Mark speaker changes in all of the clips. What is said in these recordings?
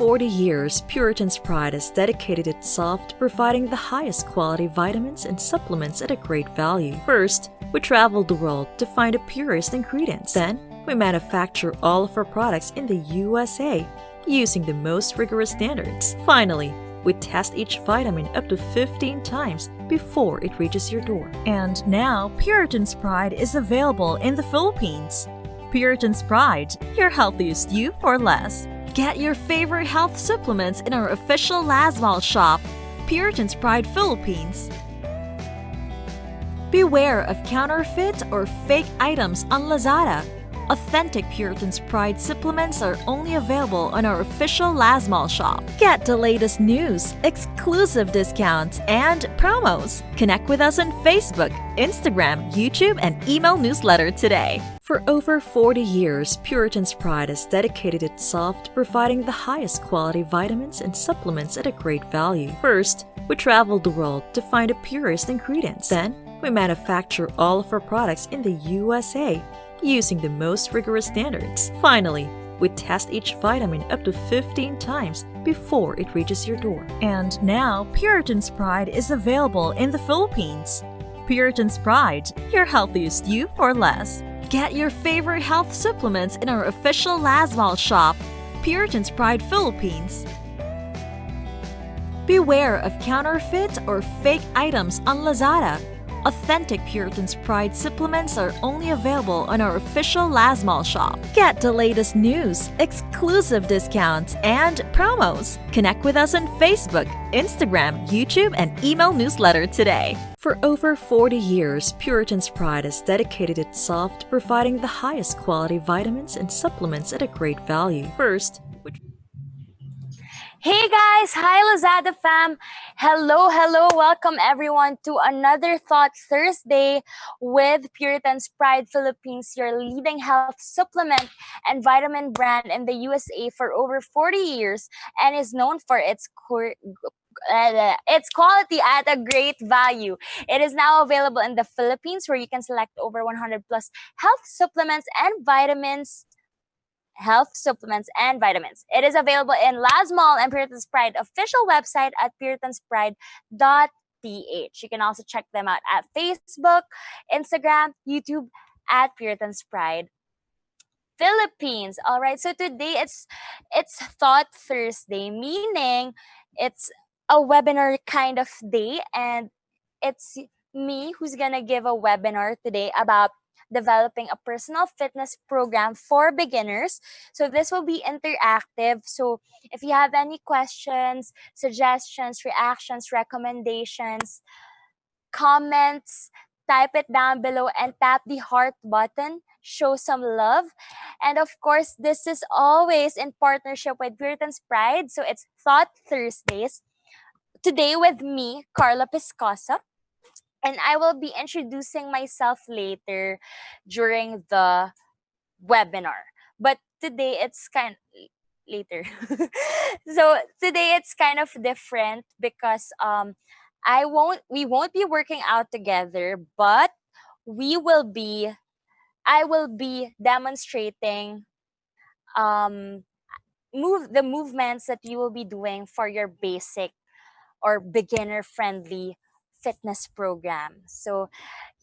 Speaker 1: 40 years, Puritan's Pride has dedicated itself to providing the highest quality vitamins and supplements at a great value. First, we traveled the world to find the purest ingredients. Then, we manufacture all of our products in the USA using the most rigorous standards. Finally, we test each vitamin up to 15 times before it reaches your door. And now, Puritan's Pride is available in the Philippines. Puritan's Pride, your healthiest you for less. Get your favorite health supplements in our official Lasmal shop, Puritan's Pride Philippines. Beware of counterfeit or fake items on Lazada. Authentic Puritan's Pride supplements are only available on our official Lasmal shop. Get the latest news, exclusive discounts, and promos. Connect with us on Facebook, Instagram, YouTube, and email newsletter today. For over 40 years, Puritan's Pride has dedicated itself to providing the highest quality vitamins and supplements at a great value. First, we traveled the world to find the purest ingredients. Then, we manufacture all of our products in the USA using the most rigorous standards. Finally, we test each vitamin up to 15 times before it reaches your door. And now, Puritan's Pride is available in the Philippines. Puritan's Pride, your healthiest you for less. Get your favorite health supplements in our official Lasmal shop, Puritan's Pride Philippines. Beware of counterfeit or fake items on Lazada. Authentic Puritan's Pride supplements are only available on our official Lasmal shop. Get the latest news, exclusive discounts, and promos. Connect with us on Facebook, Instagram, YouTube, and email newsletter today. For over 40 years, Puritan's Pride has dedicated itself to providing the highest quality vitamins and supplements at a great value. First,
Speaker 2: Hey guys, hi Lazada fam. Hello, welcome everyone to another Thought Thursday with Puritan's Pride Philippines, your leading health supplement and vitamin brand in the USA for over 40 years and is known for its quality at a great value. It is now available in the Philippines where you can select over 100 plus health supplements and vitamins. It is available in Lasmal and Puritan's Pride official website at puritanspride.ph. You can also check them out at Facebook, Instagram, YouTube at Puritan's Pride Philippines. All right, so today it's Thought Thursday, meaning it's a webinar kind of day, and it's me who's gonna give a webinar today about developing a personal fitness program for beginners. So this will be interactive. So if you have any questions, suggestions, reactions, recommendations, comments, type it down below and tap the heart button. Show some love. And of course, this is always in partnership with Puritan's Pride. So it's Thought Thursdays. Today with me, Carla Piscosa. And I will be introducing myself later during the webinar. But today it's later. So today it's kind of different because we won't be working out together, but I will be demonstrating the movements that you will be doing for your basic or beginner friendly fitness program. So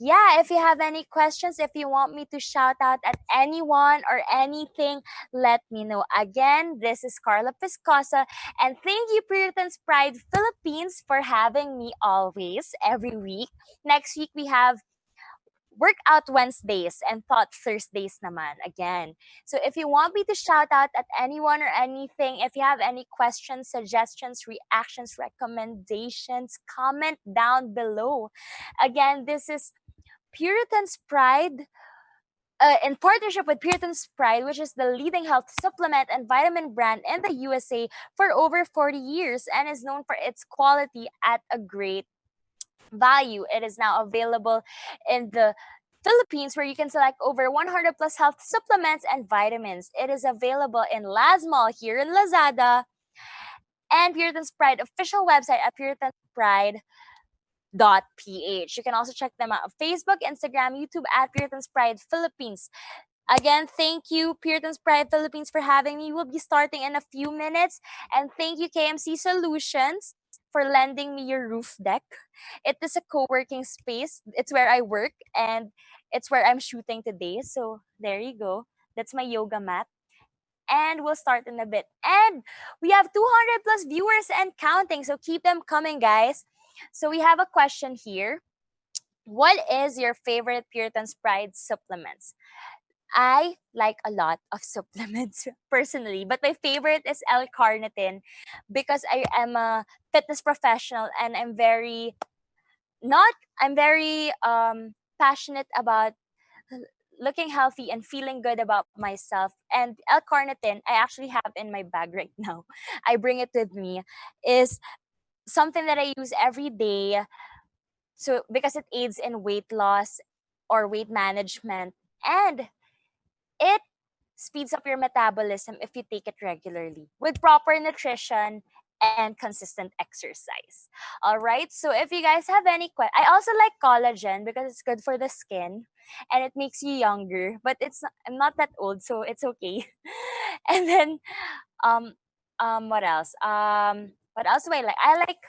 Speaker 2: yeah, if you have any questions, if you want me to shout out at anyone or anything, let me know. Again, this is Carla Piscosa, and thank you Puritan's Pride Philippines for having me always every week. Next week we have Workout Wednesdays and Thought Thursdays naman again. So if you want me to shout out at anyone or anything, if you have any questions, suggestions, reactions, recommendations, comment down below. Again, this is Puritan's Pride in partnership with Puritan's Pride, which is the leading health supplement and vitamin brand in the USA for over 40 years and is known for its quality at a great value. It is now available in the Philippines where you can select over 100 plus health supplements and vitamins. It is available in Lasmal here in Lazada and Puritan's Pride official website at puritanspride.ph. You can also check them out on Facebook, Instagram, YouTube at Puritan's Pride Philippines. Again, thank you, Puritan's Pride Philippines, for having me. We'll be starting in a few minutes. And thank you, KMC Solutions, for lending me your roof deck. It is a co working space. It's where I work and it's where I'm shooting today. So there you go. That's my yoga mat. And we'll start in a bit. And we have 200 plus viewers and counting. So keep them coming, guys. So we have a question here. What is your favorite Puritan's Pride supplements? I like a lot of supplements personally, but my favorite is L-carnitine because I am a fitness professional and not I'm very passionate about looking healthy and feeling good about myself. And L-carnitine I actually have in my bag right now. I bring it with me, is something that I use every day, so because it aids in weight loss or weight management, and it speeds up your metabolism if you take it regularly with proper nutrition and consistent exercise. All right. So if you guys have any questions, I also like collagen because it's good for the skin and it makes you younger. But I'm not that old, so it's okay. And then um what else? What else do I like? I like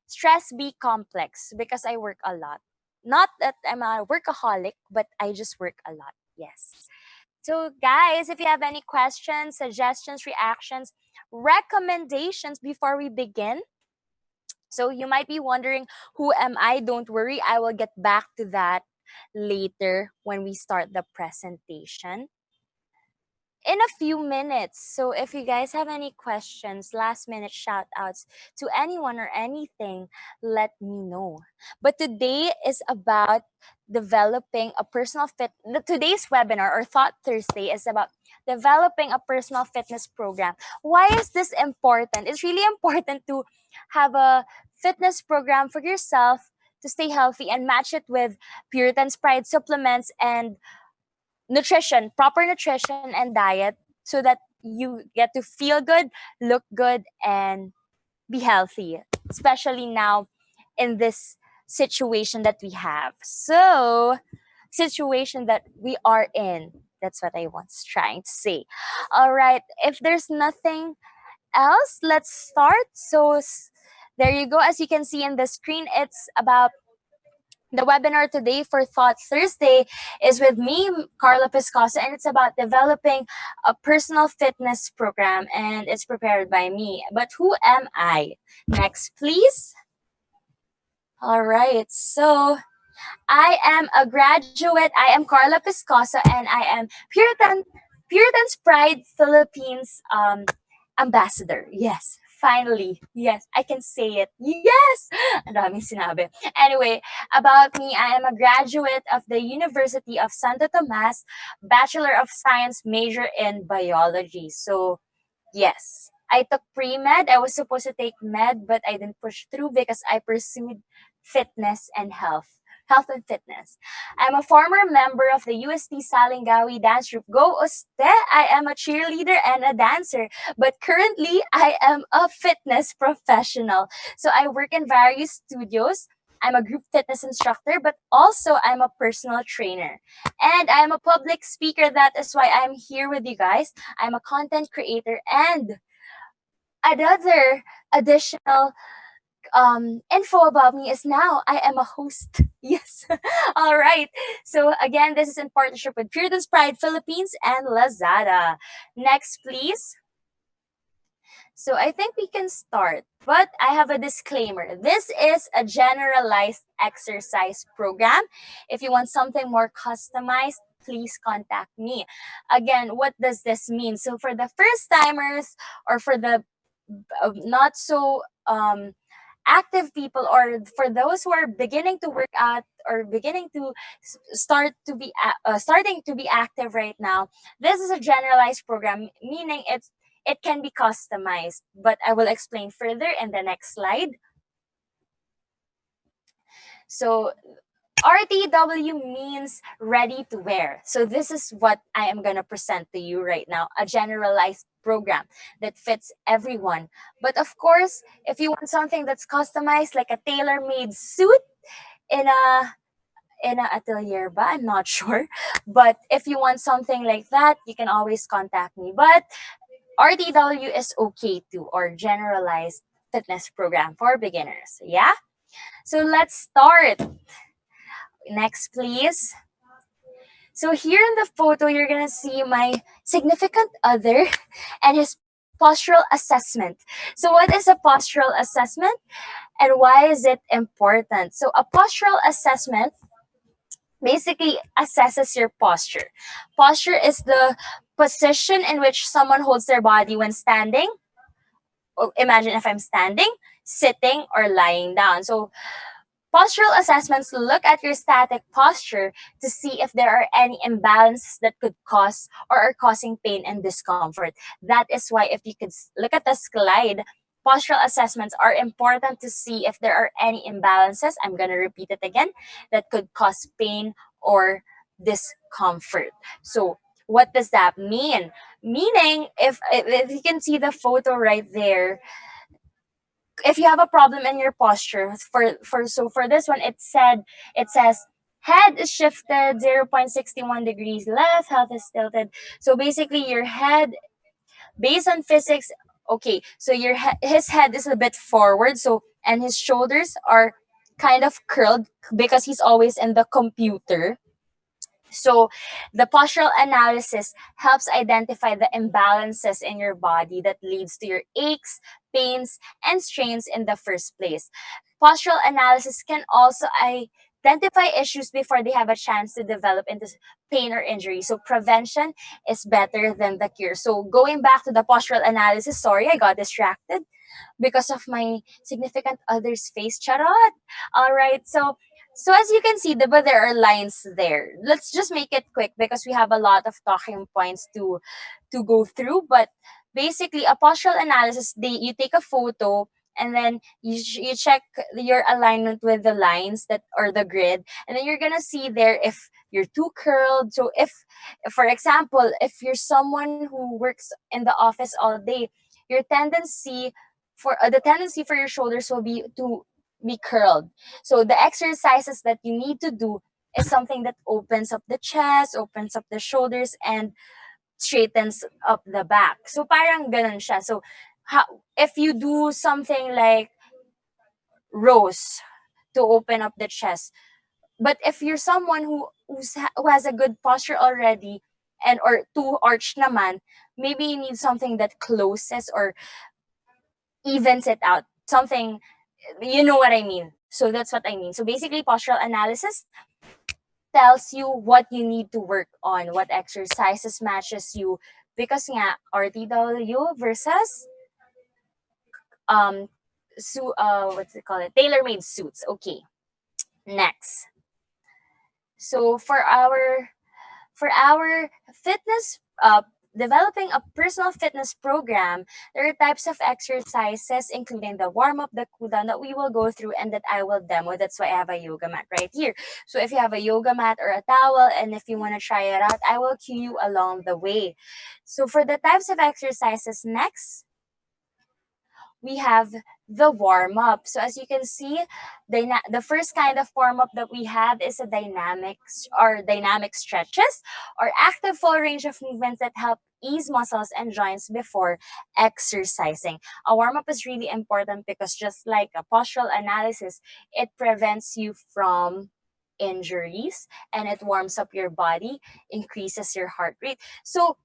Speaker 2: Stress B complex because I work a lot. Not that I'm a workaholic, but I just work a lot. Yes. So, guys, if you have any questions, suggestions, reactions, recommendations before we begin, so you might be wondering, who am I? Don't worry, I will get back to that later when we start the presentation in a few minutes. So if you guys have any questions, last minute shout outs to anyone or anything, let me know. But today is about developing a personal fit. Today's webinar or Thought Thursday is about developing a personal fitness program. Why is this important? It's really important to have a fitness program for yourself to stay healthy and match it with Puritan's Pride supplements and proper nutrition and diet so that you get to feel good, look good, and be healthy, especially now in this situation that we have. So, situation that we are in. That's what I was trying to say. All right. If there's nothing else, let's start. So, there you go. As you can see in the screen, it's about the webinar today for Thought Thursday is with me, Carla Piscosa, and it's about developing a personal fitness program, and it's prepared by me. But who am I? Next, please. All right. So I am a graduate. I am Carla Piscosa, and I am Puritan's Pride Philippines ambassador. Yes, finally. Yes, I can say it. Yes! Ang daming sinabi. Anyway, about me, I am a graduate of the University of Santo Tomas, Bachelor of Science, major in biology. So, yes. I took pre-med. I was supposed to take med, but I didn't push through because I pursued fitness and health and fitness. I'm a former member of the UST Salingawi dance group Go Uste. I am a cheerleader and a dancer, but currently I am a fitness professional. So I work in various studios. I'm a group fitness instructor, but also I'm a personal trainer. And I'm a public speaker. That is why I'm here with you guys. I'm a content creator and another additional info about me is now I am a host. Yes. All right. So again, this is in partnership with Puritan's Pride Philippines and Lazada. Next, please. So I think we can start, but I have a disclaimer. This is a generalized exercise program. If you want something more customized, please contact me. Again, what does this mean? So for the first timers or for the not so active people, or for those who are beginning to work out or beginning to starting to be active right now, this is a generalized program, meaning it can be customized, but I will explain further in the next slide. So RTW means ready to wear. So this is what I am going to present to you right now, a generalized program that fits everyone. But of course, if you want something that's customized, like a tailor-made suit in in a atelier ba? I'm not sure. But if you want something like that, you can always contact me. But RTW is okay too, or generalized fitness program for beginners. Yeah? So let's start. Next, please. So here in the photo, you're gonna see my significant other and his postural assessment. So what is a postural assessment and why is it important? So a postural assessment basically assesses your posture. Posture is the position in which someone holds their body when standing. Imagine if I'm standing, sitting, or lying down. So postural assessments look at your static posture to see if there are any imbalances that could cause or are causing pain and discomfort. That is why, if you could look at the slide, postural assessments are important to see if there are any imbalances. I'm going to repeat it again, that could cause pain or discomfort. So, what does that mean? Meaning, if you can see the photo right there, if you have a problem in your posture for this one, it says head is shifted 0.61 degrees left, health is tilted. So basically your head, based on physics, okay, so his head is a bit forward, so, and his shoulders are kind of curled because he's always in the computer. So, the postural analysis helps identify the imbalances in your body that leads to your aches, pains, and strains in the first place. Postural analysis can also identify issues before they have a chance to develop into pain or injury. So, prevention is better than the cure. So, going back to the postural analysis, sorry, I got distracted because of my significant other's face. Charot. All right. So as you can see, diba, there are lines there. Let's just make it quick because we have a lot of talking points to go through. But basically, a postural analysis, you take a photo and then you check your alignment with the lines that or the grid, and then you're gonna see there if you're too curled. So if for example, if you're someone who works in the office all day, your tendency the tendency for your shoulders will be to be curled. So the exercises that you need to do is something that opens up the chest, opens up the shoulders, and straightens up the back. So parang ganun siya. So if you do something like rows to open up the chest, but if you're someone who has a good posture already and or too arched naman, maybe you need something that closes or evens it out. Something, you know what I mean. So that's what I mean. So basically, postural analysis tells you what you need to work on, what exercises matches you. Because nga, RTW versus um what's it called? Tailor-made suits. Okay. Next. So for our fitness developing a personal fitness program, there are types of exercises, including the warm up, the cool down that we will go through and that I will demo. That's why I have a yoga mat right here. So if you have a yoga mat or a towel, and if you want to try it out, I will cue you along the way. So for the types of exercises, next, we have the warm up. So as you can see, the first kind of warm up that we have is a dynamic stretches or active full range of movements that help ease muscles and joints before exercising. A warm up is really important because just like a postural analysis, it prevents you from injuries and it warms up your body, increases your heart rate. So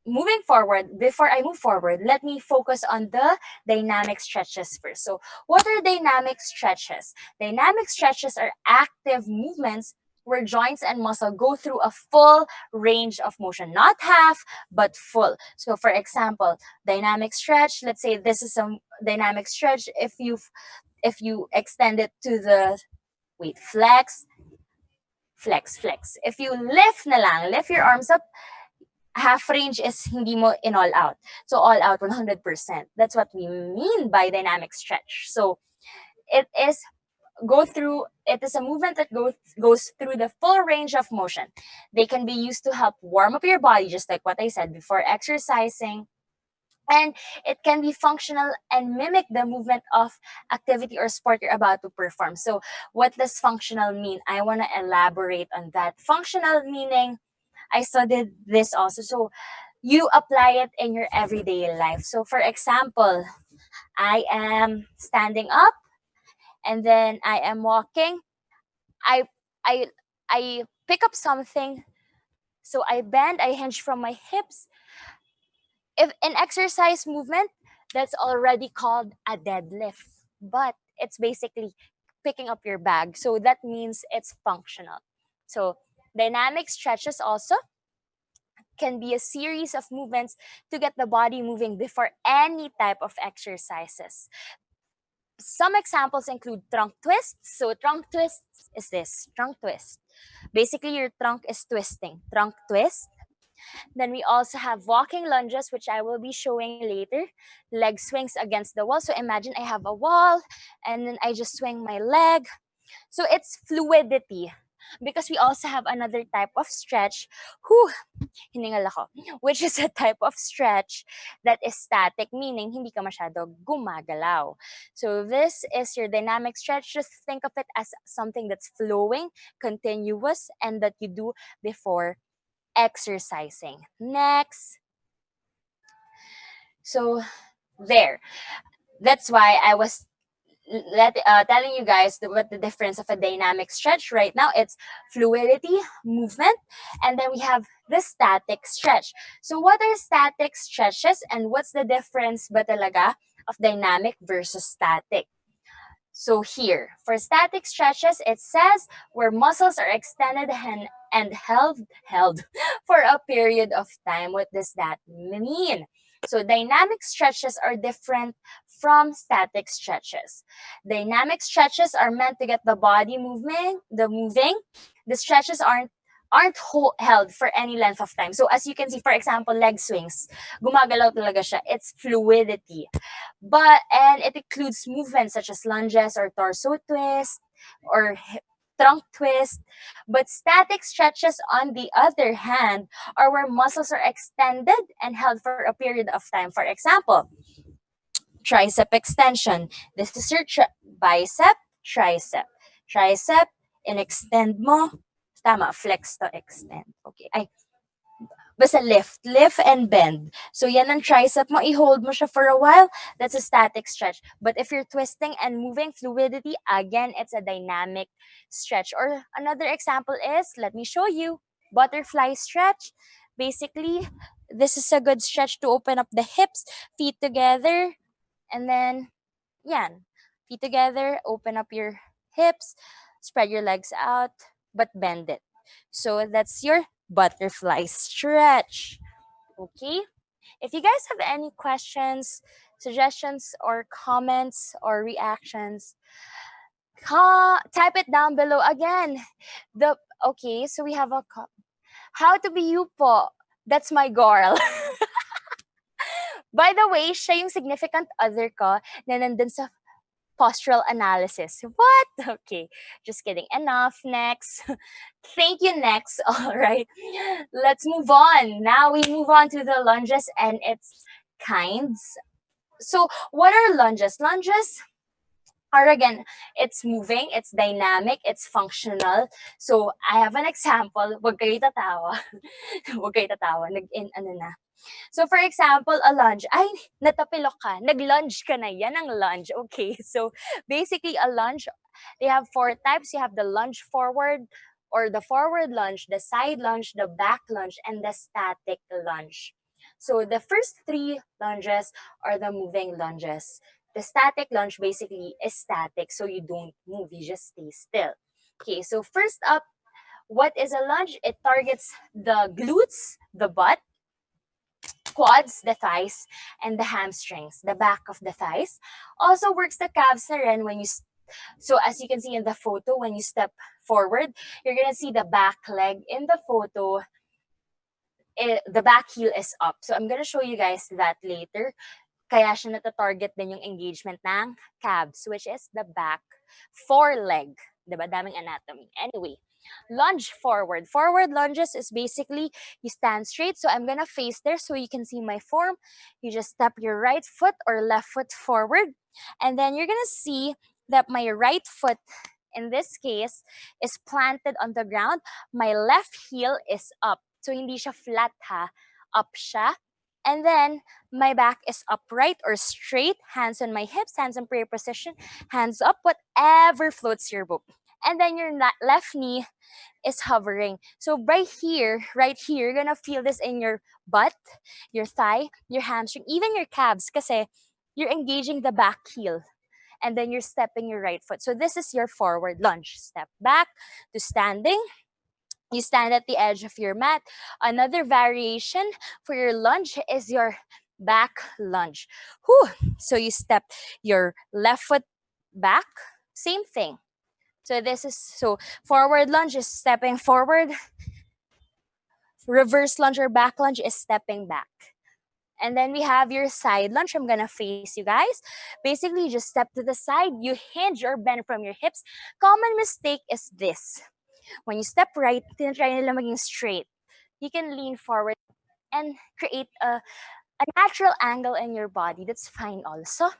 Speaker 2: moving forward, before I move forward, let me focus on the dynamic stretches first. So, what are dynamic stretches? Dynamic stretches are active movements where joints and muscle go through a full range of motion, not half, but full. So, for example, dynamic stretch, let's say this is a dynamic stretch. If you extend it to the flex, flex, flex. If you lift na lang, lift your arms up, half range is hindi mo in all out. So all out 100%. That's what we mean by dynamic stretch. So it is a movement that goes through the full range of motion. They can be used to help warm up your body, just like what I said before exercising, And it can be functional and mimic the movement of activity or sport you're about to perform. So what does functional mean? I want to elaborate on that. Functional meaning, I studied this also. So you apply it in your everyday life. So for example, I am standing up and then I am walking. I I I pick up something. So I bend, I hinge from my hips. If an exercise movement, that's already called a deadlift. But it's basically picking up your bag. So that means it's functional. So dynamic stretches also can be a series of movements to get the body moving before any type of exercises. Some examples include trunk twists. So trunk twists is this, trunk twist. Basically your trunk is twisting. Trunk twist. Then we also have walking lunges, which I will be showing later. Leg swings against the wall. So imagine I have a wall and then I just swing my leg. So it's fluidity. Because we also have another type of stretch, hiningal ako, which is a type of stretch that is static, meaning hindi ka masyado gumagalaw. So this is your dynamic stretch. Just think of it as something that's flowing, continuous, and that you do before exercising. Next. So there. That's why I was telling you guys what the difference of a dynamic stretch right now. It's fluidity, movement, and then we have the static stretch. So what are static stretches and what's the difference ba talaga of dynamic versus static? So here, for static stretches, it says where muscles are extended and held for a period of time. What does that mean? So dynamic stretches are different from static stretches. Dynamic stretches are meant to get the body moving. The stretches held for any length of time. So as you can see, for example, leg swings, gumagalaw talaga siya. It's fluidity. And it includes movements such as lunges or torso twist or trunk twist. But static stretches, on the other hand, are where muscles are extended and held for a period of time. For example, tricep extension. This is your bicep, tricep. Tricep, in-extend mo. Tama, flex to extend. Okay. Ay, basta lift and bend. So yan ang tricep mo, i-hold mo siya for a while, that's a static stretch. But if you're twisting and moving, fluidity, again, it's a dynamic stretch. Or another example is, let me show you, butterfly stretch. Basically, this is a good stretch to open up the hips, feet together, and then, yan, feet together, open up your hips, spread your legs out, but bend it. So that's your butterfly stretch. Okay? If you guys have any questions, suggestions, or comments or reactions, type it down below again. So we have how to be you po. That's my girl. By the way, siya yung significant other ko na nandun sa postural analysis. What? Okay, just kidding. Enough. Next. Thank you, next. All right. Let's move on. Now we move on to the lunges and its kinds. So, what are lunges? Lunges are, again, it's moving, it's dynamic, it's functional. So, I have an example. Wag kayo tatawa. Wag kayo tatawa. So, for example, a lunge. Ay, natapilok ka. Nag-lunge ka na. Yan ang lunge. Okay. So, basically, a lunge, they have 4 types. You have the lunge forward or the forward lunge, the side lunge, the back lunge, and the static lunge. So, the first 3 lunges are the moving lunges. The static lunge basically is static, so you don't move. You just stay still. Okay. So, first up, what is a lunge? It targets the glutes, the butt, quads, the thighs, and the hamstrings, the back of the thighs. Also works the calves na rin when you, so as you can see in the photo, when you step forward, you're gonna see the back leg in the photo, the back heel is up. So I'm gonna show you guys that later. Kaya siya nata-target din yung engagement ng calves, which is the back foreleg. Diba? Daming anatomy. Anyway, lunge forward. Forward lunges is basically you stand straight. So I'm gonna face there so you can see my form. You just step your right foot or left foot forward. And then you're gonna see that my right foot in this case is planted on the ground. My left heel is up. So hindi siya flat ha. Up siya. And then my back is upright or straight, hands on my hips, hands in prayer position, hands up, whatever floats your boat. And then your left knee is hovering. So right here, you're gonna feel this in your butt, your thigh, your hamstring, even your calves, kasi you're engaging the back heel. And then you're stepping your right foot. So this is your forward lunge. Step back to standing. You stand at the edge of your mat. Another variation for your lunge is your back lunge. Whew. So you step your left foot back. Same thing. So forward lunge is stepping forward. Reverse lunge or back lunge is stepping back. And then we have your side lunge. I'm gonna face you guys. Basically, you just step to the side. You hinge or bend from your hips. Common mistake is this. When you step right, tinatry nila maging straight. You can lean forward and create a natural angle in your body. That's fine also.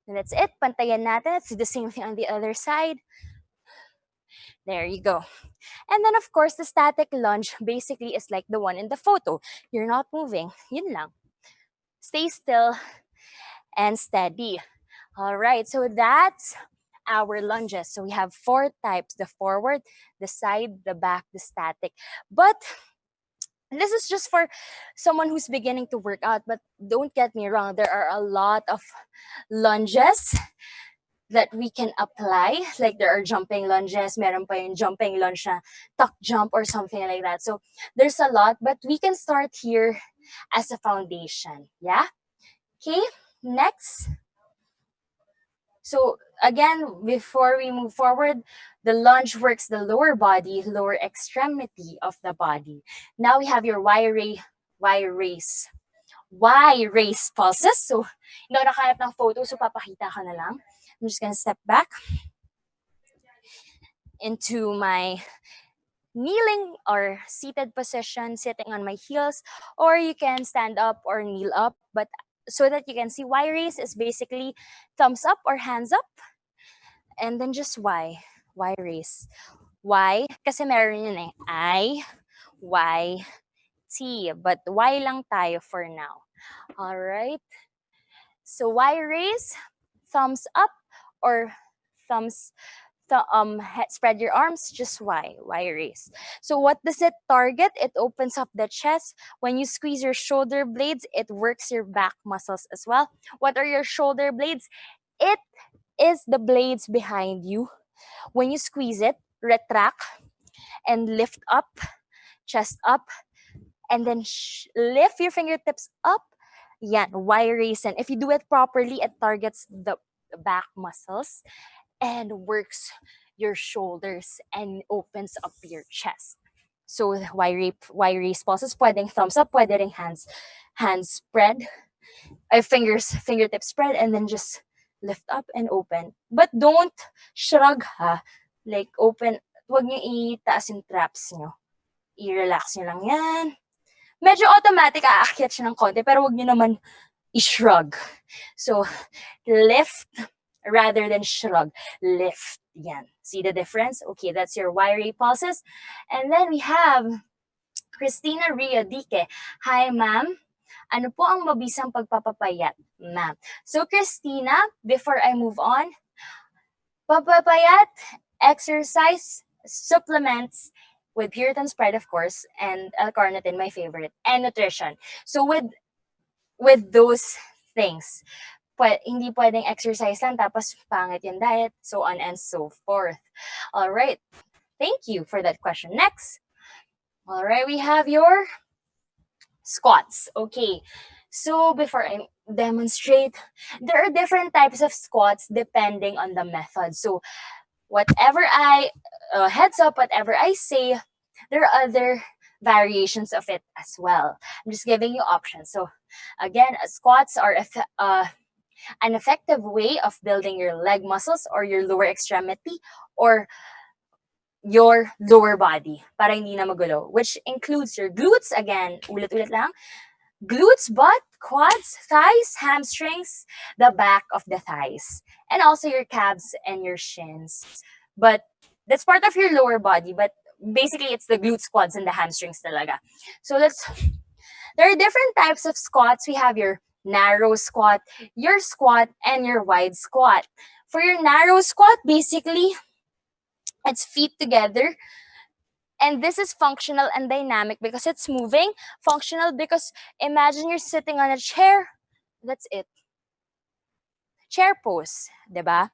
Speaker 2: And that's it. Pantayan natin. Let's do the same thing on the other side. There you go. And then of course, the static lunge basically is like the one in the photo. You're not moving. Yun lang. Stay still and steady. All right, so that's our lunges. So we have 4 types: the forward, the side, the back, the static. But this is just for someone who's beginning to work out. But don't get me wrong, there are a lot of lunges that we can apply. Like there are jumping lunges, meron pa yung jumping lunge na tuck jump or something like that. So there's a lot, but we can start here as a foundation. Yeah? Okay, next. So again, before we move forward, the lunge works the lower body, lower extremity of the body. Now we have your Y-raise pulses. So, hindi ako nakahanap ng photo, so papakita ka na lang. I'm just gonna step back into my kneeling or seated position, sitting on my heels, or you can stand up or kneel up, but so that you can see, Y-raise is basically thumbs up or hands up, and then just Y-raise. Y, kasi meron yun eh, I, Y, T, but Y lang tayo for now. All right. So Y-raise, thumbs up or spread your arms, just Y-raise. So what does it target? It opens up the chest. When you squeeze your shoulder blades, it works your back muscles as well. What are your shoulder blades? It is the blades behind you. When you squeeze it, retract and lift up, chest up, and then lift your fingertips up. Yan, Y-raise. And if you do it properly, it targets the back muscles and works your shoulders and opens up your chest. So Y-raise pulses, pwedeng thumbs up, pwedeng hands spread, fingertips spread, and then just lift up and open. But don't shrug ha. Like open, wag niyo itaas yung traps niyo. I-relax niyo lang yan. Medyo automatic aakyat siya ng konti, pero wag niyo naman i-shrug. So, lift rather than shrug. Lift. Yan. See the difference? Okay, that's your Y-ray pulses. And then we have Christina Riodique. Hi, ma'am. Ano po ang mabisang pagpapapayat, ma'am? So, Christina, before I move on, papapayat, exercise, supplements, with Puritan Spread, of course, and L-carnitine, my favorite, and nutrition. So with those things, hindi pwedeng exercise lang tapos pangit yung diet, so on and so forth. All right. Thank you for that question. Next. All right, we have your squats. Okay. So before I demonstrate, there are different types of squats depending on the method. So whatever heads up, whatever I say, there are other variations of it as well. I'm just giving you options. So again, squats are An effective way of building your leg muscles or your lower extremity or your lower body para hindi na magulo, which includes your glutes. Again, ulit-ulit lang. Glutes, butt, quads, thighs, hamstrings, the back of the thighs, and also your calves and your shins. But that's part of your lower body, but basically it's the glutes, quads, and the hamstrings talaga. So there are different types of squats. We have your narrow squat, and your wide squat. For your narrow squat, basically, it's feet together. And this is functional and dynamic because it's moving. Functional because imagine you're sitting on a chair. That's it. Chair pose, diba?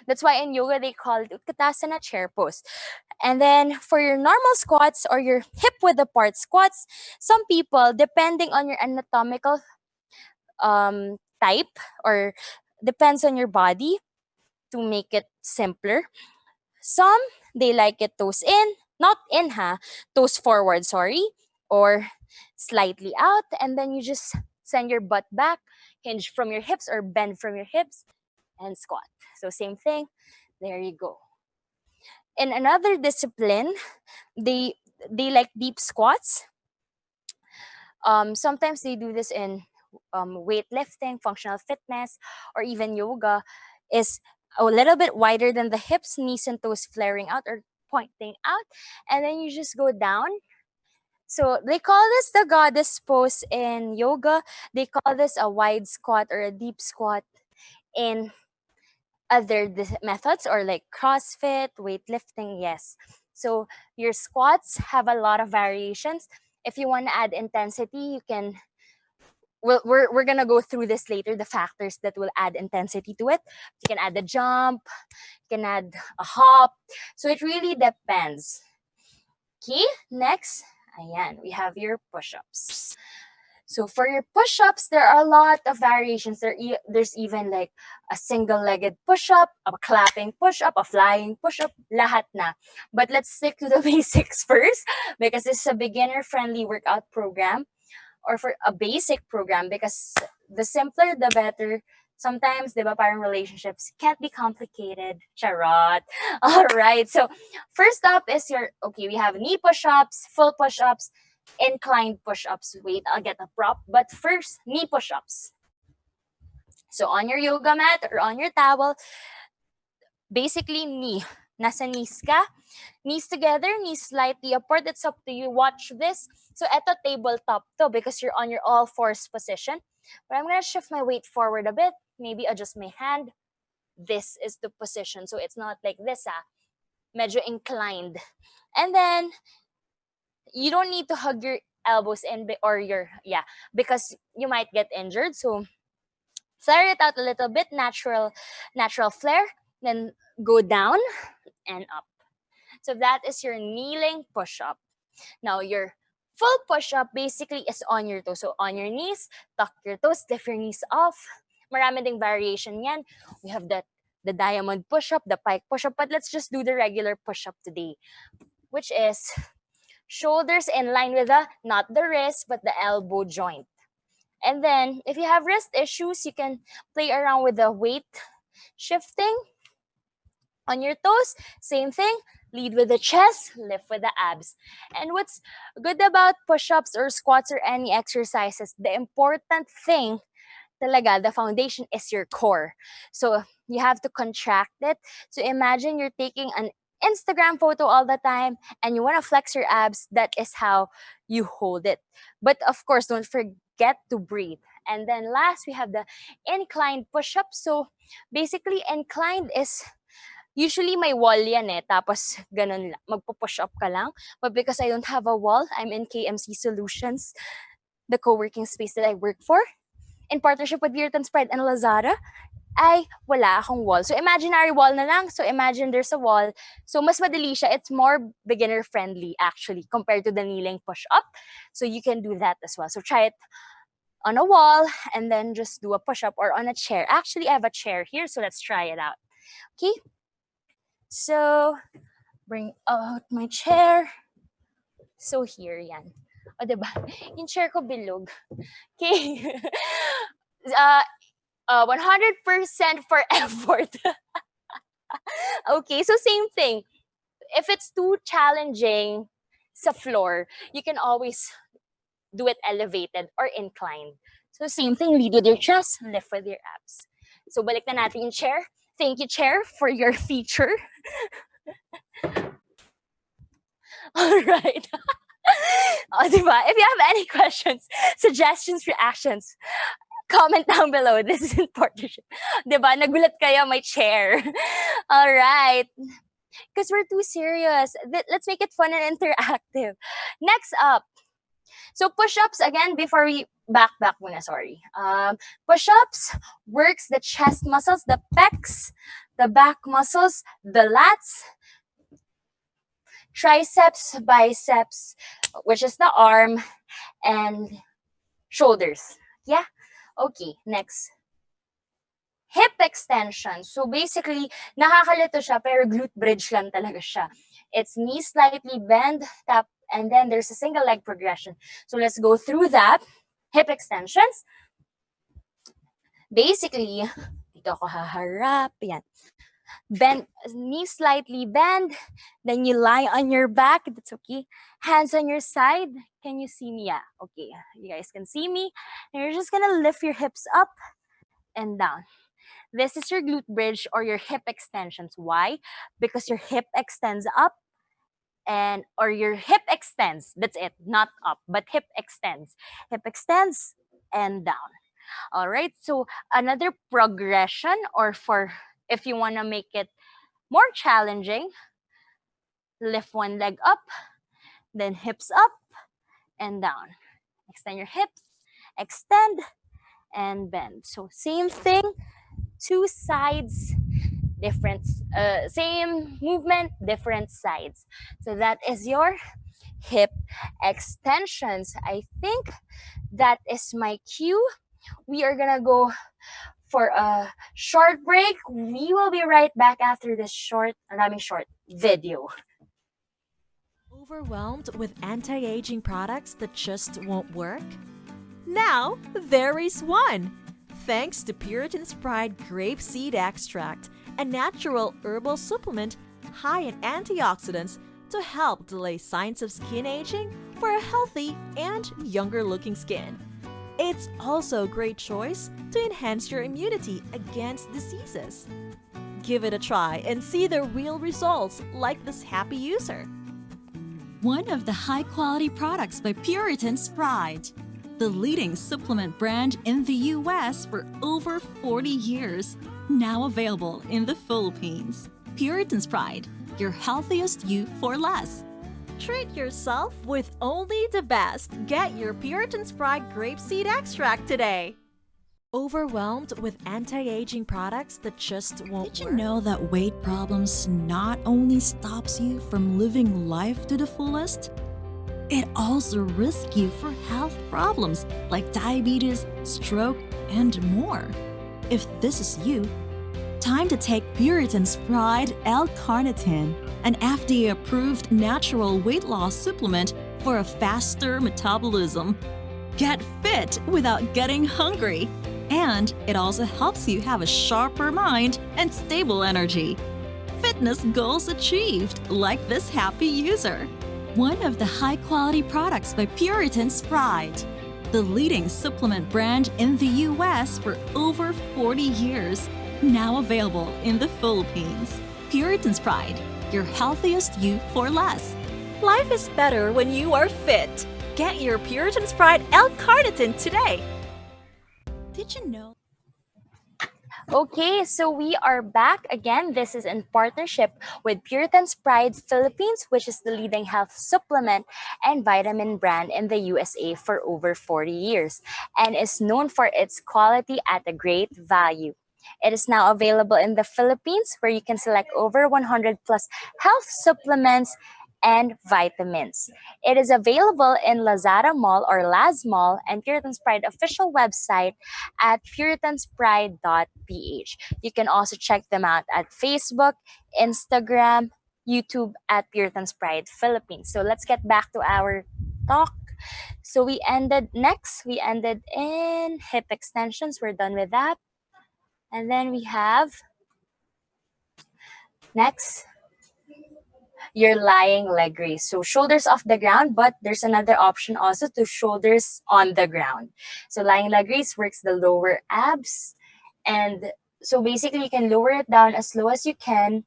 Speaker 2: That's why in yoga they call it Utkatasana chair pose. And then for your normal squats or your hip width apart squats, some people, depending on your anatomical type or depends on your body to make it simpler. Some they like it toes in, not in toes forward, sorry, or slightly out, and then you just send your butt back, hinge from your hips or bend from your hips, and squat. So same thing. There you go. In another discipline, they like deep squats. Sometimes they do this in weightlifting, functional fitness, or even yoga. Is a little bit wider than the hips, knees and toes flaring out or pointing out, and then you just go down. So they call this the goddess pose in yoga. They call this a wide squat or a deep squat in other methods or like CrossFit, weightlifting, yes. So your squats have a lot of variations. If you want to add intensity, you can we're gonna go through this later, the factors that will add intensity to it. You can add a jump, you can add a hop. So it really depends. Okay, next, ayan, we have your push-ups. So for your push-ups, there are a lot of variations. There's even like a single-legged push-up, a clapping push-up, a flying push-up, lahat na. But let's stick to the basics first because it's a beginner-friendly workout program or for a basic program because the simpler, the better. Sometimes, di ba, parang relationships can't be complicated. Charot. All right. So first up is we have knee push-ups, full push-ups, inclined push-ups. Wait, I'll get a prop. But first, knee push-ups. So on your yoga mat or on your towel, basically knee. Nasa knees ka. Knees together, knees slightly apart. It's up to you. Watch this. So eto tabletop to because you're on your all fours position. But I'm gonna shift my weight forward a bit. Maybe adjust my hand. This is the position. So it's not like this medyo inclined. And then you don't need to hug your elbows in or because you might get injured. So flare it out a little bit, natural flare, then go down and up. So that is your kneeling push-up. Now your full push-up basically is on your toes. So on your knees, tuck your toes, lift your knees off. Marami ding variation yan. We have the diamond push-up, the pike push-up, but let's just do the regular push-up today, which is shoulders in line with not the wrist, but the elbow joint. And then if you have wrist issues, you can play around with the weight shifting. On your toes, same thing. Lead with the chest, lift with the abs. And what's good about push-ups or squats or any exercises, the important thing talaga, the foundation is your core. So you have to contract it. So imagine you're taking an Instagram photo all the time and you want to flex your abs. That is how you hold it. But of course, don't forget to breathe. And then last, we have the inclined push-up. So basically, inclined is usually may wall yan tapos ganun lang, magpo-push up ka lang. But because I don't have a wall, I'm in KMC Solutions, the co-working space that I work for, in partnership with Virtans Pride and Lazada, ay wala akong wall. So imaginary wall na lang. So imagine there's a wall. So mas madali siya. It's more beginner friendly actually compared to the kneeling push-up. So you can do that as well. So try it on a wall and then just do a push-up or on a chair. Actually, I have a chair here, so let's try it out. Okay? So, bring out my chair. So, here, yan. O, diba? Yung chair ko bilog. Okay. 100% for effort. Okay, so same thing. If it's too challenging sa floor, you can always do it elevated or inclined. So same thing, lead with your chest, lift with your abs. So balik na natin yung chair. Thank you, chair, for your feature. All right. O, diba? If you have any questions, suggestions, reactions, comment down below. This is in partnership. Diba? Nagulat kayo, may chair. All right. Because we're too serious. Let's make it fun and interactive. Next up. So push-ups, again, before we back muna, sorry. Push-ups works the chest muscles, the pecs, the back muscles, the lats, triceps, biceps, which is the arm, and shoulders. Yeah? Okay, next. Hip extension. So basically, nakakalito siya, pero glute bridge lang talaga siya. It's knee slightly bend, tap, and then there's a single leg progression. So let's go through that. Hip extensions. Basically, dito ako haharap. Yan. Bend, knee slightly bend. Then you lie on your back. That's okay. Hands on your side. Can you see me? Yeah. Okay. You guys can see me. And you're just gonna lift your hips up and down. This is your glute bridge or your hip extensions. Why? Because your hip extends up or your hip extends. That's it. Not up, but hip extends. Hip extends and down. All right. So another progression, or for if you want to make it more challenging, lift one leg up, then hips up and down. Extend your hips, extend and bend. So same thing, two sides, different, same movement, different sides. So that is your hip extensions. I think that is my cue. We are gonna go for a short break. We will be right back after this short video.
Speaker 1: Overwhelmed with anti aging products that just won't work? Now, there is one! Thanks to Puritan's Pride grape seed extract, a natural herbal supplement high in antioxidants to help delay signs of skin aging for a healthy and younger looking skin. It's also a great choice to enhance your immunity against diseases. Give it a try and see the real results like this happy user. One of the high quality products by Puritan's Pride, the leading supplement brand in the US for over 40 years, now available in the Philippines. Puritan's Pride, your healthiest you for less. Treat yourself with only the best. Get your Puritan's Pride grapeseed extract today. Overwhelmed with anti-aging products that just won't work? Did you know that weight problems not only stops you from living life to the fullest? It also risks you for health problems like diabetes, stroke, and more. If this is you, time to take Puritan's Pride L-carnitine, an FDA-approved natural weight loss supplement for a faster metabolism. Get fit without getting hungry. And it also helps you have a sharper mind and stable energy. Fitness goals achieved, like this happy user. One of the high-quality products by Puritan's Pride, the leading supplement brand in the US for over 40 years, now available in the Philippines. Puritan's Pride, your healthiest you for less. Life is better when you are fit. Get your Puritan's Pride L-carnitine today. Did you know?
Speaker 2: Okay, so we are back again. This is in partnership with Puritan's Pride Philippines, which is the leading health supplement and vitamin brand in the USA for over 40 years and is known for its quality at a great value. It is now available in the Philippines, where you can select over 100 plus health supplements and vitamins. It is available in Lazada Mall or Laz Mall and Puritan's Pride official website at puritanspride.ph. You can also check them out at Facebook, Instagram, YouTube at Puritan's Pride Philippines. So let's get back to our talk. So we ended in hip extensions. We're done with that. And then we have next your lying leg raise. So shoulders off the ground, but there's another option also to shoulders on the ground. So lying leg raise works the lower abs. And so basically you can lower it down as low as you can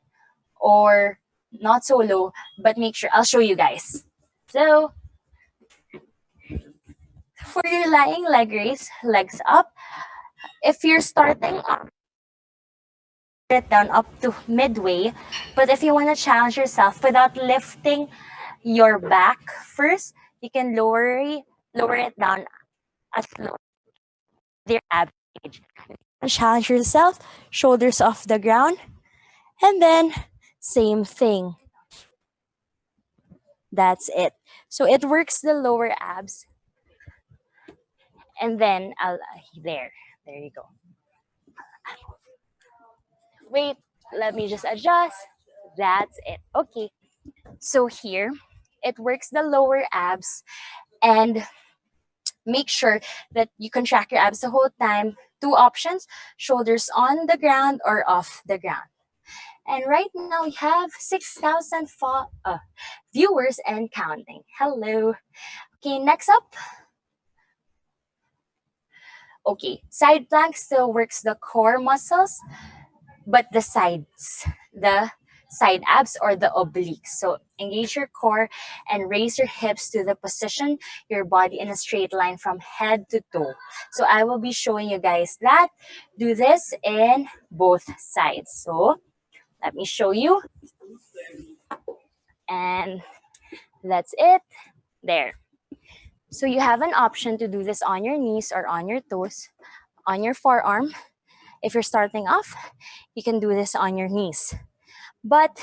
Speaker 2: or not so low, but make sure I'll show you guys. So for your lying leg raise, legs up. If you're starting up, it down up to midway. But if you want to challenge yourself without lifting your back first, you can lower it down as low as your ab age. Challenge yourself, shoulders off the ground, and then same thing. That's it. So it works the lower abs, and then there you go. Wait, let me just adjust. That's it. Okay. So here, it works the lower abs and make sure that you contract your abs the whole time. Two options, shoulders on the ground or off the ground. And right now we have 6,000 viewers and counting. Hello. Okay, next up. Okay, side plank still works the core muscles, but the side abs or the obliques. So engage your core and raise your hips to the position your body in a straight line from head to toe. So I will be showing you guys that. Do this in both sides. So let me show you. And that's it. There. So you have an option to do this on your knees or on your toes, on your forearm. If you're starting off, you can do this on your knees. But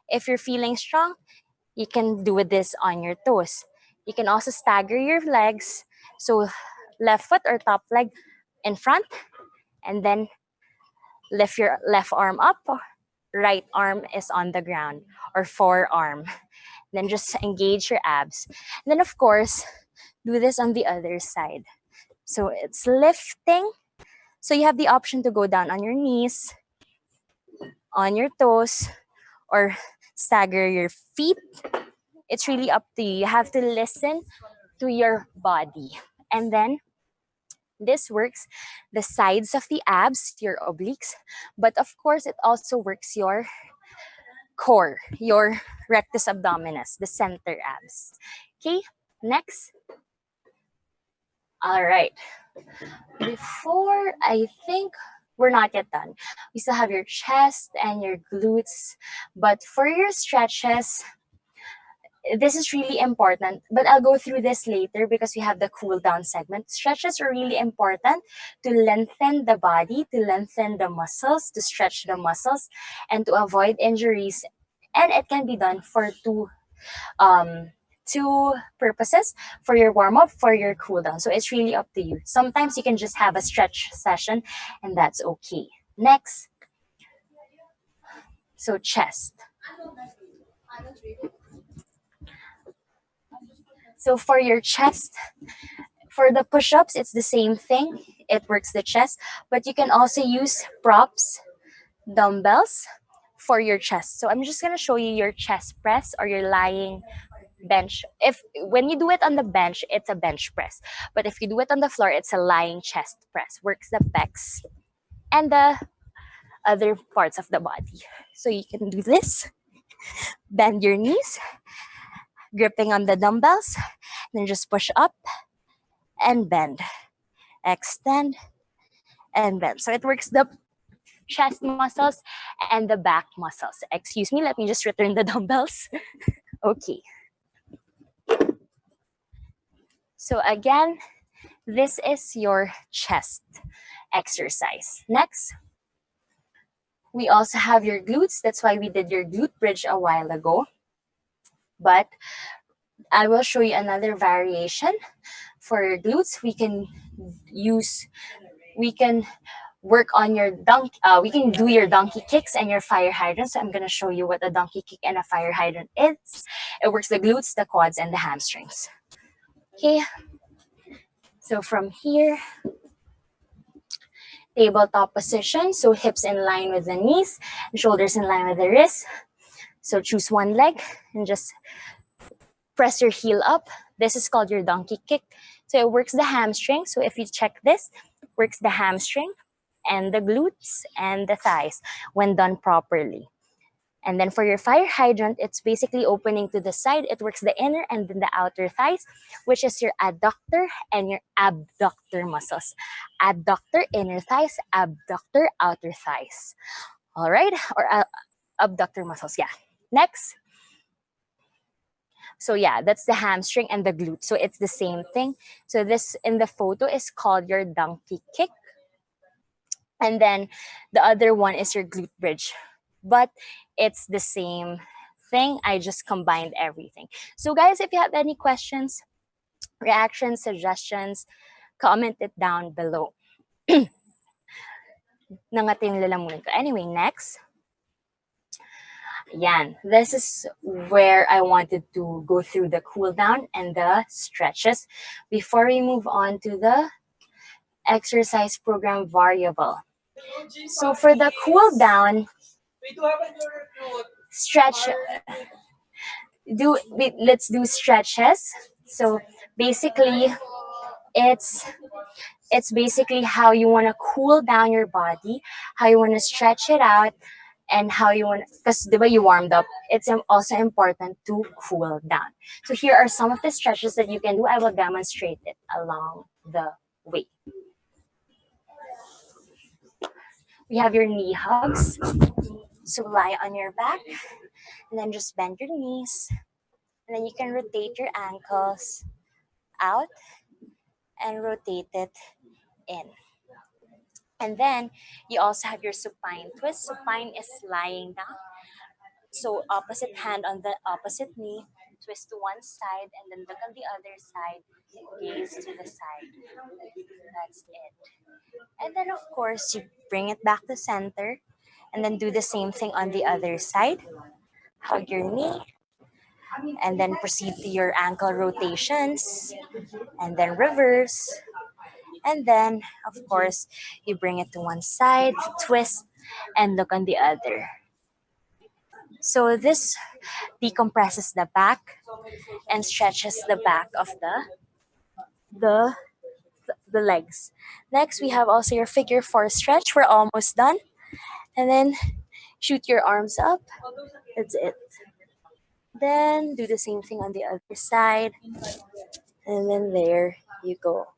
Speaker 2: if you're feeling strong, you can do this on your toes. You can also stagger your legs. So left foot or top leg in front, and then lift your left arm up. Right arm is on the ground or forearm. Then just engage your abs. And then of course, do this on the other side. So it's lifting. So you have the option to go down on your knees, on your toes, or stagger your feet. It's really up to you. You have to listen to your body. And then this works the sides of the abs, your obliques, but of course it also works your core, your rectus abdominis, the center abs. Okay, next. All right. Before, I think we're not yet done. We still have your chest and your glutes, but for your stretches, this is really important, but I'll go through this later because we have the cool down segment. Stretches are really important to lengthen the body, to lengthen the muscles, to stretch the muscles, and to avoid injuries. And it can be done for two purposes, for your warm up, for your cool down. So it's really up to you. Sometimes you can just have a stretch session and that's okay. Next. So chest. So for your chest, for the push-ups, it's the same thing. It works the chest, but you can also use props, dumbbells for your chest. So I'm just gonna show you your chest press or your lying bench. If when you do it on the bench, it's a bench press. But if you do it on the floor, it's a lying chest press. Works the pecs and the other parts of the body. So you can do this. Bend your knees, gripping on the dumbbells, then just push up and bend, extend and bend. So it works the chest muscles and the back muscles. Excuse me, let me just return the dumbbells. Okay. So again, this is your chest exercise. Next, we also have your glutes. That's why we did your glute bridge a while ago. But I will show you another variation. For your glutes, we can work on your we can do your donkey kicks and your fire hydrant. So I'm going to show you what a donkey kick and a fire hydrant is. It works the glutes, the quads, and the hamstrings. Okay. So from here, tabletop position. So hips in line with the knees, shoulders in line with the wrists. So choose one leg and just press your heel up. This is called your donkey kick. So it works the hamstring. So if you check this, works the hamstring and the glutes and the thighs when done properly. And then for your fire hydrant, it's basically opening to the side. It works the inner and then the outer thighs, which is your adductor and your abductor muscles. Adductor, inner thighs, abductor, outer thighs. All right, or abductor muscles. Yeah. Next. So yeah, that's the hamstring and the glute. So it's the same thing. So this in the photo is called your donkey kick. And then the other one is your glute bridge. But it's the same thing. I just combined everything. So guys, if you have any questions, reactions, suggestions, comment it down below. Nangati yung lalamunan ko. Anyway, next. Yan. This is where I wanted to go through the cool down and the stretches before we move on to the exercise program variable. So for the cool down, stretch, let's do stretches. So basically, it's basically how you want to cool down your body, how you want to stretch it out, and how you want, because the way you warmed up, it's also important to cool down. So here are some of the stretches that you can do. I will demonstrate it along the way. We have your knee hugs. So lie on your back and then just bend your knees. And then you can rotate your ankles out and rotate it in. And then you also have your supine twist. Supine is lying down. So opposite hand on the opposite knee, twist to one side and then look on the other side, gaze to the side. That's it. And then of course you bring it back to center and then do the same thing on the other side. Hug your knee and then proceed to your ankle rotations and then reverse. And then, of course, you bring it to one side, twist, and look on the other. So this decompresses the back and stretches the back of the legs. Next, we have also your figure four stretch. We're almost done. And then shoot your arms up. That's it. Then do the same thing on the other side. And then there you go.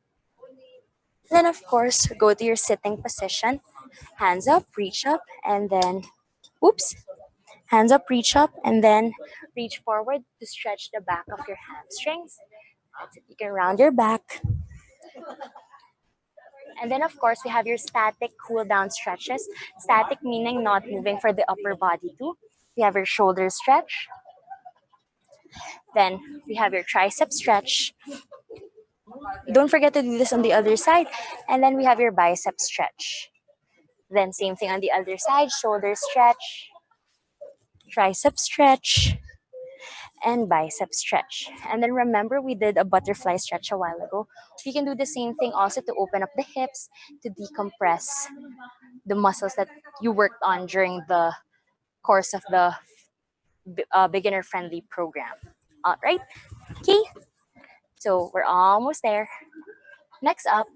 Speaker 2: Then, of course, go to your sitting position. Hands up, reach up, and then, oops, hands up, reach up, and then reach forward to stretch the back of your hamstrings. That's it. You can round your back. And then, of course, we have your static cool down stretches. Static meaning not moving for the upper body too. We have your shoulder stretch. Then we have your tricep stretch. Don't forget to do this on the other side. And then we have your bicep stretch. Then same thing on the other side, shoulder stretch, tricep stretch, and bicep stretch. And then remember we did a butterfly stretch a while ago. You can do the same thing also to open up the hips, to decompress the muscles that you worked on during the course of the beginner friendly program. All right, okay, so we're almost there. Next up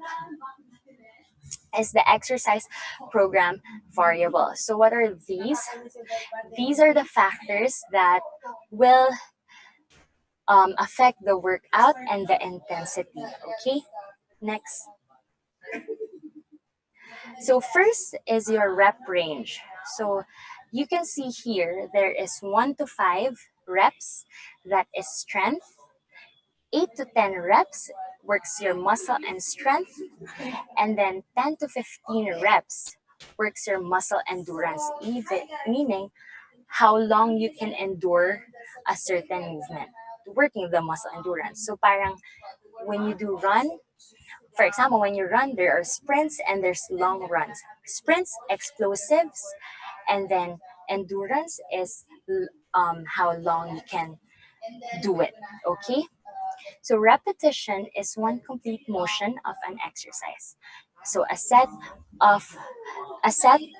Speaker 2: is the exercise program variable. So what are these? These are the factors that will affect the workout and the intensity. Okay, next. So first is your rep range. So you can see here there is 1 to 5 reps, that is strength. 8 to 10 reps works your muscle and strength, and then 10 to 15 reps works your muscle endurance, even meaning how long you can endure a certain movement, working the muscle endurance. So parang when you do run, for example, when you run, there are sprints and there's long runs. Sprints, explosives, and then endurance is how long you can do it, okay? So repetition is one complete motion of an exercise. So a set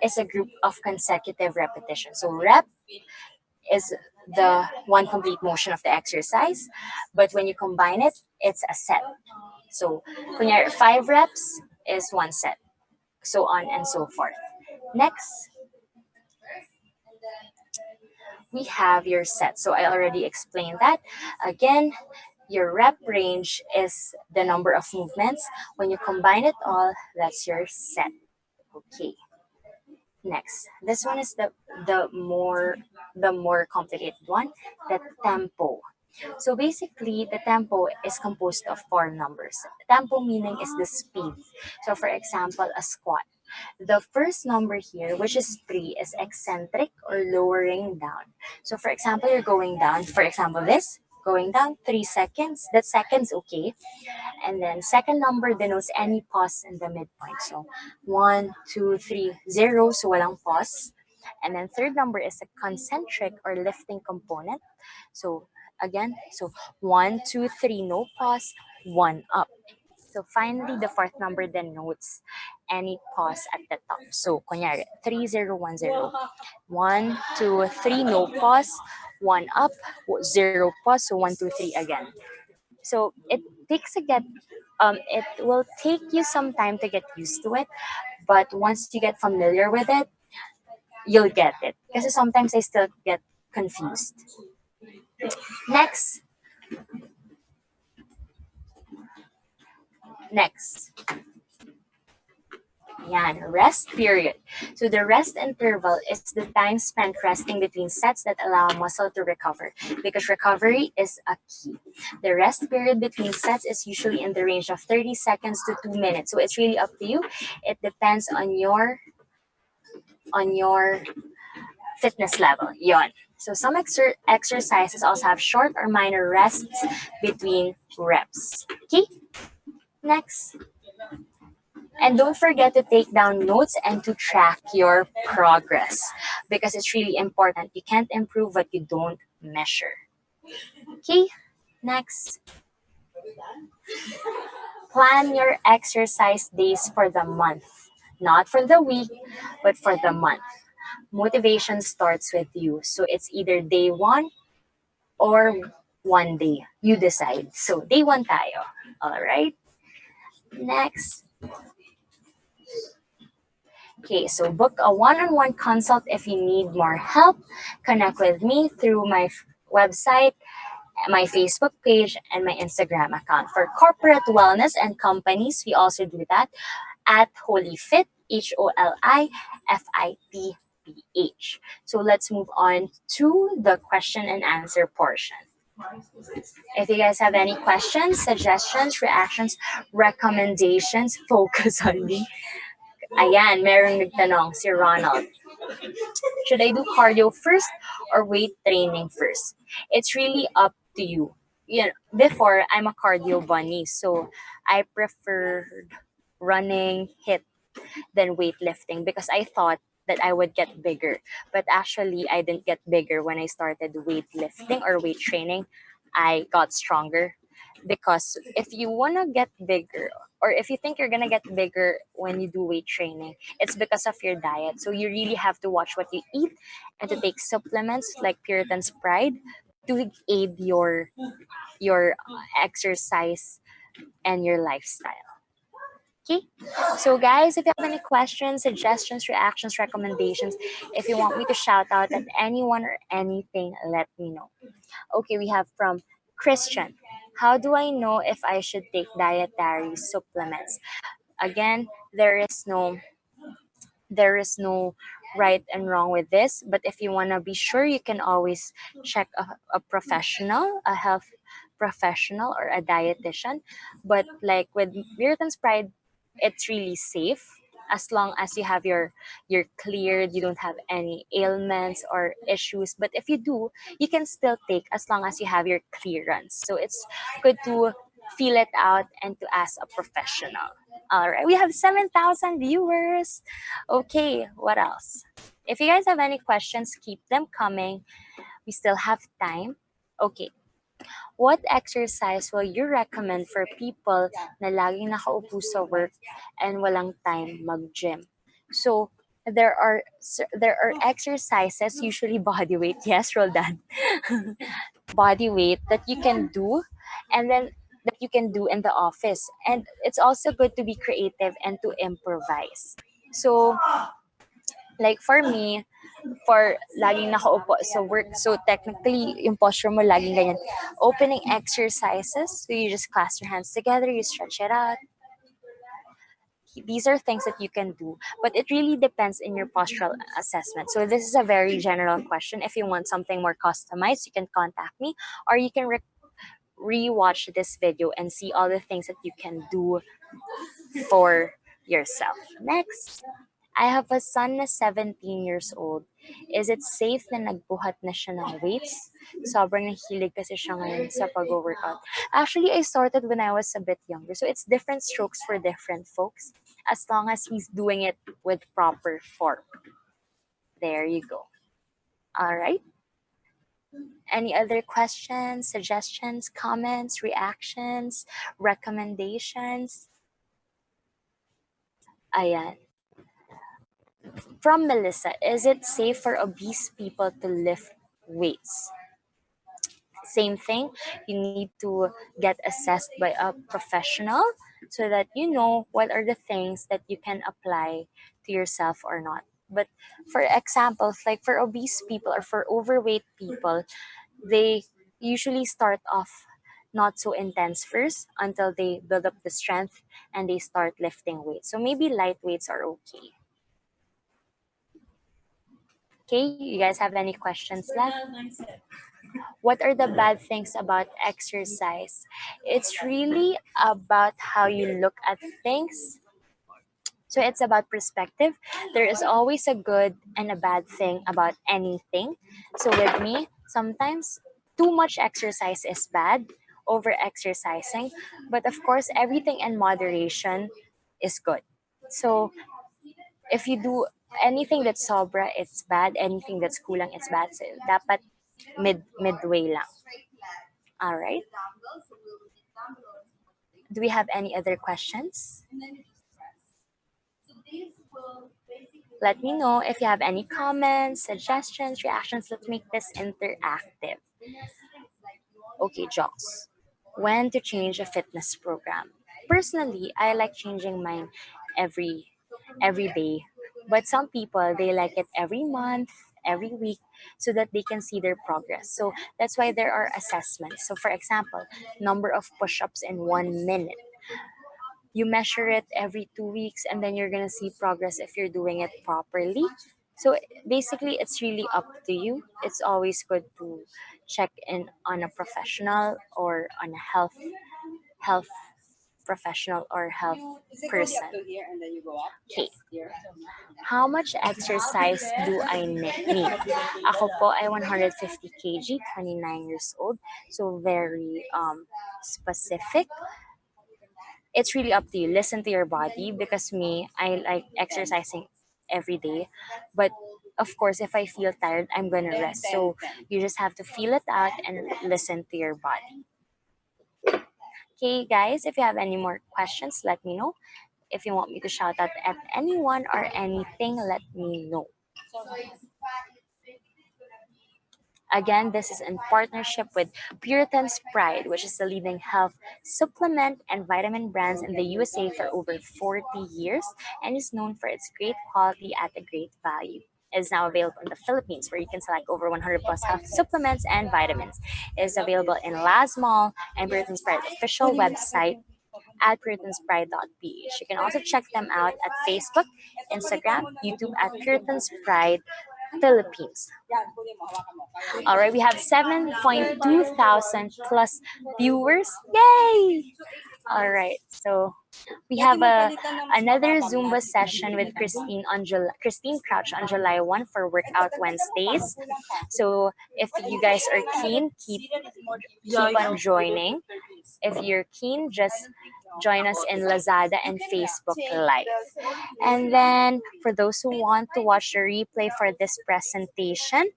Speaker 2: is a group of consecutive repetitions. So rep is the one complete motion of the exercise, but when you combine it, it's a set. So kunyari, 5 reps is one set, so on and so forth. Next, we have your set. So I already explained that. Again, your rep range is the number of movements. When you combine it all, that's your set. Okay. Next, this one is the more complicated one, the tempo. So basically, the tempo is composed of 4 numbers. Tempo meaning is the speed. So for example, a squat. The first number here, which is 3, is eccentric or lowering down. So for example, you're going down, for example, this, going down 3 seconds. That seconds, okay. And then second number denotes any pause in the midpoint. So 1, 2, 3, 0, so walang pause. And then third number is a concentric or lifting component. So again, so 1, 2, 3, no pause, 1 up. So finally, the fourth number denotes any pause at the top. So kunyari, 3, 0, 1, 0. 1, 2, 3, no pause, 1 up, 0 pause, so 1, 2, 3 again. So it will take you some time to get used to it, but once you get familiar with it, you'll get it. Because sometimes I still get confused. Next, next. Yan, rest period. So the rest interval is the time spent resting between sets that allow muscle to recover, because recovery is a key. The rest period between sets is usually in the range of 30 seconds to 2 minutes. So it's really up to you. It depends on your fitness level. Yon. So some exercises also have short or minor rests between reps. Okay? Next. And don't forget to take down notes and to track your progress, because it's really important. You can't improve what you don't measure. Okay? Next. Plan your exercise days for the month. Not for the week, but for the month. Motivation starts with you. So it's either day 1 or 1 day. You decide. So day 1 tayo. Alright? Next. Okay, so book a one-on-one consult if you need more help. Connect with me through my website, my Facebook page, and my Instagram account. For corporate wellness and companies, we also do that at HolyFit, HolyFitPH. So let's move on to the question and answer portion. If you guys have any questions, suggestions, reactions, recommendations, focus on me. Ayan, merong nagtanong, si Ronald. Should I do cardio first or weight training first? It's really up to you. You know, before, I'm a cardio bunny, so I preferred running, hit, than weightlifting, because I thought that I would get bigger. But actually, I didn't get bigger when I started weightlifting or weight training. I got stronger, because if you want to get bigger, or if you think you're going to get bigger when you do weight training, it's because of your diet. So you really have to watch what you eat and to take supplements like Puritan's Pride to aid your exercise and your lifestyle. Okay, so guys, if you have any questions, suggestions, reactions, recommendations, if you want me to shout out at anyone or anything, let me know. Okay, we have from Christian. How do I know if I should take dietary supplements? Again, there is no right and wrong with this, but if you want to be sure, you can always check a professional, a health professional, or a dietitian. But like with Puritan's Pride, it's really safe as long as you're cleared, you don't have any ailments or issues. But if you do, you can still take as long as you have your clearance. So it's good to feel it out and to ask a professional. All right, we have 7,000 viewers. Okay, what else? If you guys have any questions, keep them coming. We still have time. Okay, What exercise will you recommend for people na laging nakaupo sa work and walang time mag-gym? So, there are exercises, usually body weight. Yes, Roldan. Body weight that you can do, and then that you can do in the office. And it's also good to be creative and to improvise. So, like for me, for laging nakaupo sa work, so technically, yung posture mo laging ganyan. Opening exercises, so you just clasp your hands together, you stretch it out. These are things that you can do, but it really depends in your postural assessment. So this is a very general question. If you want something more customized, you can contact me, or you can re-watch this video and see all the things that you can do for yourself. Next, I have a son na 17 years old. Is it safe na nagbuhat na siya ng weights? Sobrang nahilig kasi siya ngayon sa pag-workout. Actually, I started when I was a bit younger. So it's different strokes for different folks as long as he's doing it with proper form. There you go. All right. Any other questions, suggestions, comments, reactions, recommendations? Ayan. From Melissa, is it safe for obese people to lift weights? Same thing, you need to get assessed by a professional so that you know what are the things that you can apply to yourself or not. But for example, like for obese people or for overweight people, they usually start off not so intense first until they build up the strength and they start lifting weights. So maybe light weights are okay. Okay, you guys have any questions left? What are the bad things about exercise? It's really about how you look at things. So it's about perspective. There is always a good and a bad thing about anything. So with me, sometimes too much exercise is bad, over exercising. But of course, everything in moderation is good. So if you do anything that's sobra, it's bad. Anything that's kulang, it's bad. So dapat midway lang. All right. Do we have any other questions? Let me know if you have any comments, suggestions, reactions. Let's make this interactive. Okay, Jox. When to change a fitness program? Personally, I like changing mine every day. But some people they like it every month, every week, so that they can see their progress. So that's why there are assessments. So for example, number of push-ups in 1 minute. You measure it every 2 weeks and then you're gonna see progress if you're doing it properly. So basically it's really up to you. It's always good to check in on a professional or on a health professional or health person. Okay. How much exercise do I need? Ako po ay 150 kg, 29 years old. So very specific. It's really up to you. Listen to your body because me, I like exercising every day. But of course, if I feel tired, I'm gonna rest. So you just have to feel it out and listen to your body. Okay, guys, if you have any more questions, let me know. If you want me to shout out at anyone or anything, let me know. Again, this is in partnership with Puritan's Pride, which is the leading health supplement and vitamin brands in the USA for over 40 years and is known for its great quality at a great value. It is now available in the Philippines, where you can select over 100 plus health supplements and vitamins. It is available in Laz Mall and Puritan's Pride official website at puritanspride.ph. You can also check them out at Facebook, Instagram, YouTube at Puritan's Pride Philippines. All right, we have 7.2 thousand plus viewers. Yay! All right, so we have another Zumba session with Christine Crouch on July 1 for Workout Wednesdays. So if you guys are keen, keep on joining. If you're keen, just join us in Lazada and Facebook Live. And then for those who want to watch the replay for this presentation,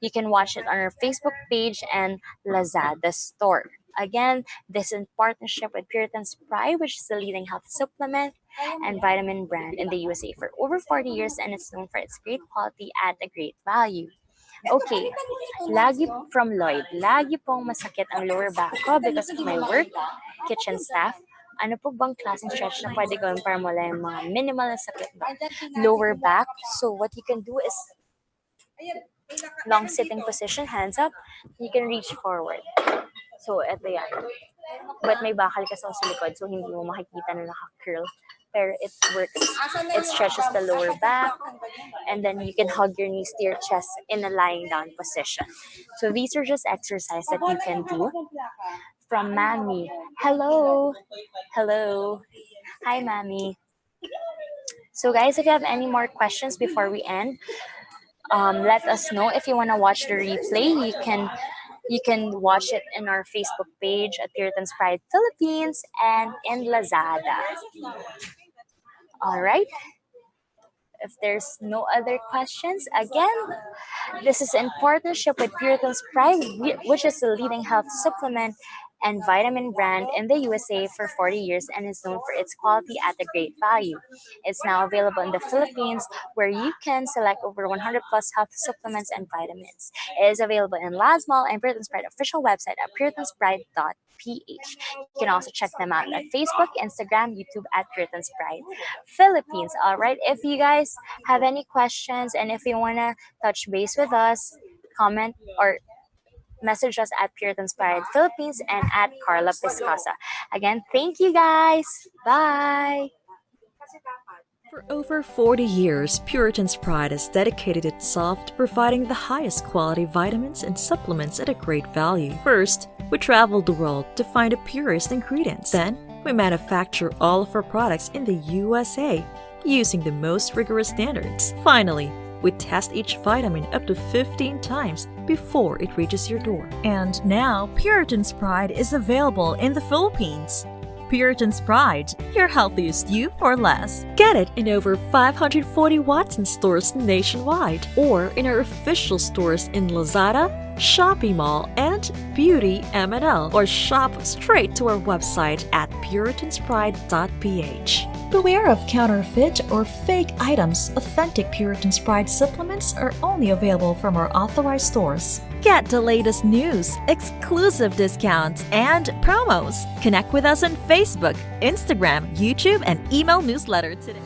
Speaker 2: you can watch it on our Facebook page and Lazada store. Again, this is in partnership with Puritan's Pride, which is the leading health supplement and vitamin brand in the USA for over 40 years, and it's known for its great quality at a great value. Okay, lagi pong masakit ang lower back ko because of my work, kitchen staff. Ano po bang klaseng stretch na pwede gawin para mawala yung mga minimal na sakit ba? Lower back. So what you can do is long sitting position, hands up. You can reach forward. So eto yan. But may bakal kasi sa likod, so hindi mo makikita na naka-curl. Pero it works. It stretches the lower back, and then you can hug your knees to your chest in a lying down position. So these are just exercises that you can do. From Mami. Hello. Hello. Hi, Mami. So guys, if you have any more questions before we end, let us know. If you want to watch the replay, you can watch it in our Facebook page at Puritan's Pride Philippines and in Lazada. All right. If there's no other questions, again, this is in partnership with Puritan's Pride, which is the leading health supplement and vitamin brand in the USA for 40 years and is known for its quality at a great value. It's now available in the Philippines, where you can select over 100 plus health supplements and vitamins. It is available in Lasmall and Puritan's Pride official website at puritanspride.ph. You can also check them out at Facebook, Instagram, YouTube at Puritan's Pride Philippines. All right, if you guys have any questions and if you want to touch base with us, comment or message us at Puritan's Pride Philippines and at Carla Piscasa. Again, thank you guys. Bye.
Speaker 1: For over 40 years, Puritan's Pride has dedicated itself to providing the highest quality vitamins and supplements at a great value. First, we traveled the world to find the purest ingredients. Then, we manufacture all of our products in the USA using the most rigorous standards. Finally, we test each vitamin up to 15 times before it reaches your door. And now, Puritan's Pride is available in the Philippines. Puritan's Pride, your healthiest you for less. Get it in over 540 Watson stores nationwide or in our official stores in Lazada, Shopee Mall, and Beauty M&L, or shop straight to our website at puritanspride.ph. Beware of counterfeit or fake items. Authentic Puritan's Pride supplements are only available from our authorized stores. Get the latest news, exclusive discounts, and promos. Connect with us on Facebook, Instagram, YouTube, and email newsletter today.